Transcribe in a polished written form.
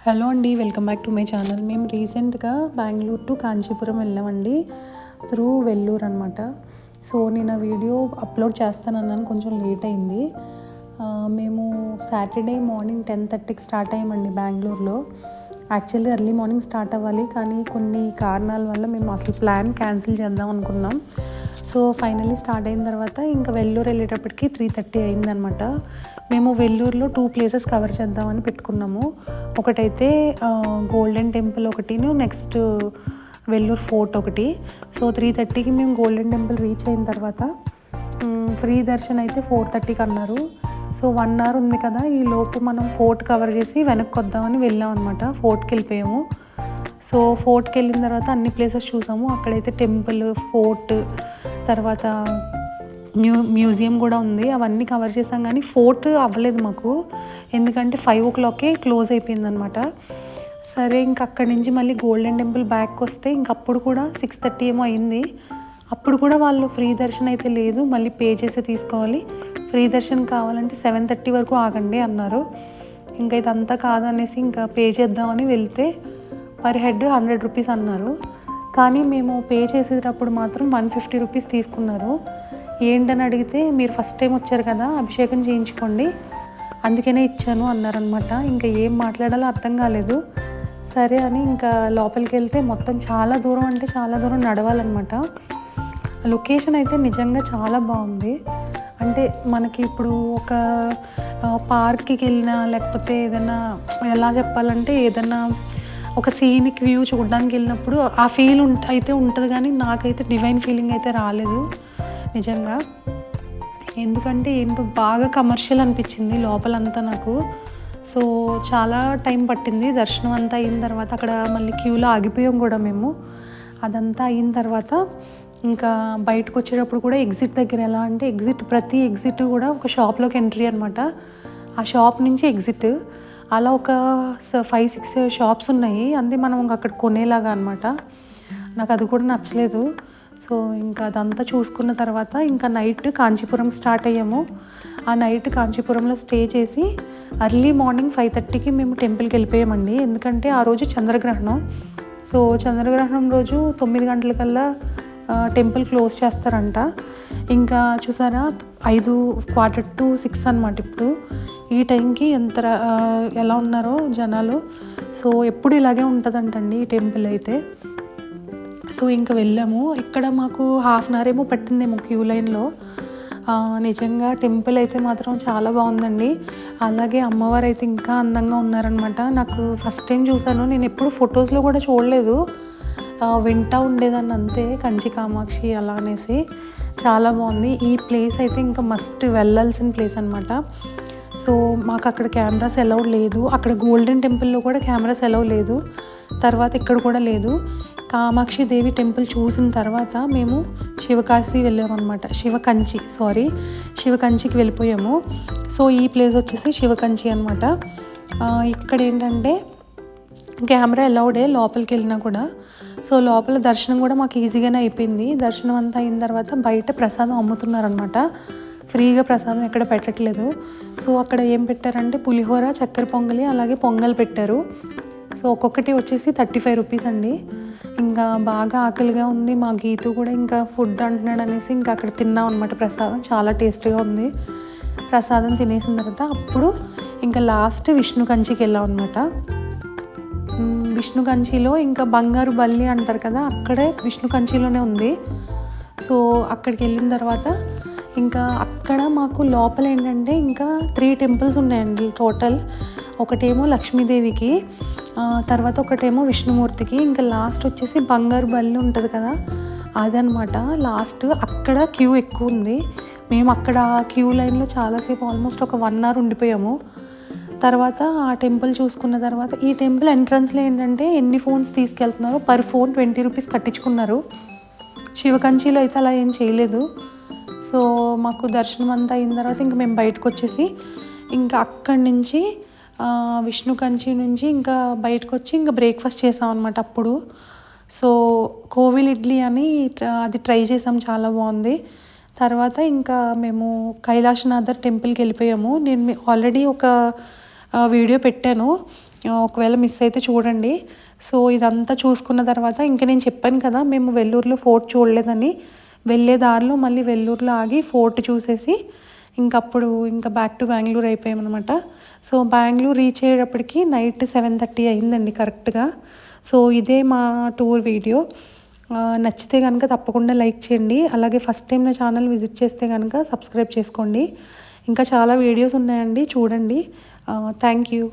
Hello అండి, welcome back to my channel. మేము రీసెంట్గా బెంగళూరు టు కాంచీపురం వెళ్ళామండి, త్రూ వెల్లూరు అనమాట. సో నేను ఆ వీడియో అప్లోడ్ చేస్తానన్నాను, కొంచెం లేట్ అయింది. మేము సాటర్డే మార్నింగ్ 10:30కి స్టార్ట్ అయ్యామండి బెంగళూరులో. యాక్చువల్లీ ఎర్లీ మార్నింగ్ స్టార్ట్ అవ్వాలి, కానీ కొన్ని కారణాల వల్ల మేము అసలు ప్లాన్ క్యాన్సిల్ చేద్దాం అనుకున్నాం. సో ఫైనల్లీ స్టార్ట్ అయిన తర్వాత ఇంకా వెల్లూరు వెళ్ళేటప్పటికి 3:30 అయిందనమాట. మేము వెల్లూరులో 2 ప్లేసెస్ కవర్ చేద్దామని పెట్టుకున్నాము. ఒకటైతే గోల్డెన్ టెంపుల్ ఒకటిను, నెక్స్ట్ వెల్లూరు ఫోర్ట్ ఒకటి. సో 3:30కి మేము గోల్డెన్ టెంపుల్ రీచ్ అయిన తర్వాత ఫ్రీ దర్శన్ అయితే 4:30కి అన్నారు. సో 1 అవర్ ఉంది కదా, ఈ లోపు మనం ఫోర్ట్ కవర్ చేసి వెనక్కి వద్దామని వెళ్ళాం అనమాట. ఫోర్ట్కి వెళ్ళిపోయాము. సో ఫోర్ట్కి వెళ్ళిన తర్వాత అన్ని ప్లేసెస్ చూసాము. అక్కడైతే టెంపుల్, ఫోర్ట్, తర్వాత మ్యూజియం కూడా ఉంది. అవన్నీ కవర్ చేసాం, కానీ ఫోర్ట్ అవ్వలేదు మాకు, ఎందుకంటే 5 o'clockకే క్లోజ్ అయిపోయిందనమాట. సరే ఇంక అక్కడి నుంచి మళ్ళీ గోల్డెన్ టెంపుల్ బ్యాక్ వస్తే ఇంకప్పుడు కూడా 6:30 ఏమో అయింది. అప్పుడు కూడా వాళ్ళు ఫ్రీ దర్శన్ అయితే లేదు, మళ్ళీ పే చేసి తీసుకోవాలి. ఫ్రీ దర్శన్ కావాలంటే 7:30 వరకు ఆగండి అన్నారు. ఇంకా ఇదంతా కాదనేసి ఇంకా పే చేద్దామని వెళ్తే పర్ హెడ్ 100 రూపీస్ అన్నారు. కానీ మేము పే చేసేటప్పుడు మాత్రం 150 రూపీస్ తీసుకున్నారు. ఏంటని అడిగితే, మీరు ఫస్ట్ టైం వచ్చారు కదా, అభిషేకం చేయించుకోండి, అందుకనే ఇచ్చాను అన్నారనమాట. ఇంకా ఏం మాట్లాడాలో అర్థం కాలేదు. సరే అని ఇంకా లోపలికి వెళ్తే మొత్తం చాలా దూరం, అంటే చాలా దూరం నడవాలన్నమాట. లొకేషన్ అయితే నిజంగా చాలా బాగుంది. అంటే మనకి ఇప్పుడు ఒక పార్క్కి వెళ్ళినా, లేకపోతే ఏదైనా ఎలా చెప్పాలంటే ఏదైనా ఒక సీనిక్ వ్యూ చూడడానికి వెళ్ళినప్పుడు ఆ ఫీల్ అయితే ఉంటుంది, కానీ నాకైతే డివైన్ ఫీలింగ్ అయితే రాలేదు నిజంగా. ఎందుకంటే ఏంటో బాగా కమర్షియల్ అనిపించింది లోపలంతా నాకు. సో చాలా టైం పట్టింది. దర్శనం అంతా అయిన తర్వాత అక్కడ మళ్ళీ క్యూలో ఆగిపోయాం కూడా మేము. అదంతా అయిన తర్వాత ఇంకా బయటకు వచ్చేటప్పుడు కూడా ఎగ్జిట్ దగ్గర ఎలా అంటే, ప్రతి ఎగ్జిట్ కూడా ఒక షాప్లోకి ఎంట్రీ అనమాట. ఆ షాప్ నుంచి ఎగ్జిట్ అలా ఒక 5-6 షాప్స్ ఉన్నాయి, అంటే మనం అక్కడ కొనేలాగా అనమాట. నాకు అది కూడా నచ్చలేదు. సో ఇంకా అదంతా చూసుకున్న తర్వాత ఇంకా నైట్ కాంచీపురం స్టార్ట్ అయ్యాము. ఆ నైట్ కాంచీపురంలో స్టే చేసి ఎర్లీ మార్నింగ్ 5:30కి మేము టెంపుల్కి వెళ్ళిపోయామండి. ఎందుకంటే ఆ రోజు చంద్రగ్రహణం. సో చంద్రగ్రహణం రోజు 9 గంటలకల్లా టెంపుల్ క్లోజ్ చేస్తారంట. ఇంకా చూసారా, 5:45 అనమాట ఇప్పుడు. ఈ టైంకి ఎలా ఉన్నారో జనాలు. సో ఎప్పుడు ఇలాగే ఉంటుందంటండి ఈ టెంపుల్ అయితే. సో ఇంకా వెళ్ళాము. ఇక్కడ మాకు 1/2 hour ఏమో పట్టిందేమో క్యూ లైన్లో. నిజంగా టెంపుల్ అయితే మాత్రం చాలా బాగుందండి. అలాగే అమ్మవారు అయితే ఇంకా అందంగా ఉన్నారనమాట. నాకు ఫస్ట్ టైం చూసాను, నేను ఎప్పుడు ఫొటోస్లో కూడా చూడలేదు, వింటా ఉండేదాన్ని అంతే, కంచి కామాక్షి అలా అనేసి. చాలా బాగుంది ఈ ప్లేస్ అయితే. ఇంకా మస్ట్ వెళ్ళాల్సిన ప్లేస్ అనమాట. సో మాకు అక్కడ కెమెరాస్ అలౌడ్ లేదు. అక్కడ గోల్డెన్ టెంపుల్లో కూడా కెమెరాస్ అలౌడ్ లేదు, తర్వాత ఇక్కడ కూడా లేదు. కామాక్షి దేవి టెంపుల్ చూసిన తర్వాత మేము శివకాశి వెళ్ళామన్నమాట. శివకంచికి వెళ్ళిపోయాము. సో ఈ ప్లేస్ వచ్చేసి శివకంచి అనమాట. ఇక్కడ ఏంటంటే కెమెరా అలౌడే లోపలికి వెళ్ళినా కూడా. సో లోపల దర్శనం కూడా మాకు ఈజీగానే అయిపోయింది. దర్శనం అంతా అయిన తర్వాత బయట ప్రసాదం అమ్ముతున్నారనమాట. ఫ్రీగా ప్రసాదం ఎక్కడ పెట్టట్లేదు. సో అక్కడ ఏం పెట్టారంటే పులిహోర, చక్కెర పొంగలి, అలాగే పొంగల్ పెట్టారు. సో ఒక్కొక్కటి వచ్చేసి 35 రూపీస్ అండి. ఇంకా బాగా ఆకలిగా ఉంది. మా గీతు కూడా ఇంకా ఫుడ్ అంటున్నాడు అనేసి ఇంకా అక్కడ తిన్నాం అనమాట. ప్రసాదం చాలా టేస్ట్గా ఉంది. ప్రసాదం తినేసిన తర్వాత అప్పుడు ఇంకా లాస్ట్ విష్ణు కంచికి వెళ్ళాం అనమాట. విష్ణు కంచిలో ఇంకా బంగారు బల్లి అంటారు కదా, అక్కడే విష్ణు కంచిలోనే ఉంది. సో అక్కడికి వెళ్ళిన తర్వాత ఇంకా అక్కడ మాకు లోపల ఏంటంటే ఇంకా 3 టెంపుల్స్ ఉన్నాయండి టోటల్. ఒకటేమో లక్ష్మీదేవికి, తర్వాత ఒకటేమో విష్ణుమూర్తికి, ఇంకా లాస్ట్ వచ్చేసి బంగారు బల్లి ఉంటుంది కదా అదనమాట లాస్ట్. అక్కడ క్యూ ఎక్కువ ఉంది. మేము అక్కడ క్యూ లైన్లో చాలాసేపు, ఆల్మోస్ట్ ఒక 1 hour ఉండిపోయాము. తర్వాత ఆ టెంపుల్ చూసుకున్న తర్వాత, ఈ టెంపుల్ ఎంట్రన్స్లో ఏంటంటే ఎన్ని ఫోన్స్ తీసుకెళ్తున్నారో పర్ ఫోన్ 20 రూపీస్ కట్టించుకున్నారు. శివకంచిలో అయితే అలా ఏం చేయలేదు. సో మాకు దర్శనం అంతా అయిన తర్వాత ఇంకా మేము బయటకు వచ్చేసి ఇంకా అక్కడి నుంచి విష్ణు కంచి నుంచి ఇంకా బయటకు వచ్చి ఇంకా బ్రేక్ఫాస్ట్ చేసాం అనమాట అప్పుడు. సో కోవిల్ ఇడ్లీ అని అది ట్రై చేసాం, చాలా బాగుంది. తర్వాత ఇంకా మేము కైలాసనాథర్ టెంపుల్కి వెళ్ళిపోయాము. నేను ఆల్రెడీ ఒక వీడియో పెట్టాను. ఒకవేళ మిస్ అయితే చూడండి. సో ఇదంతా చూసుకున్న తర్వాత ఇంక నేను చెప్పాను కదా మేము వెల్లూరులో ఫోర్ట్ చూడలేదని, వెళ్ళే దారిలో మళ్ళీ వెల్లూరులో ఆగి ఫోర్ట్ చూసేసి ఇంకప్పుడు ఇంకా బ్యాక్ టు బెంగళూరు అయిపోయామన్నమాట. సో బెంగళూరు రీచ్ అయ్యేటప్పటికి నైట్ 7:30 అయిందండి కరెక్ట్గా. సో ఇదే మా టూర్ వీడియో. నచ్చితే కనుక తప్పకుండా లైక్ చేయండి. అలాగే ఫస్ట్ టైం నా ఛానల్ విజిట్ చేస్తే కనుక సబ్స్క్రైబ్ చేసుకోండి. ఇంకా చాలా వీడియోస్ ఉన్నాయండి, చూడండి. Thank you.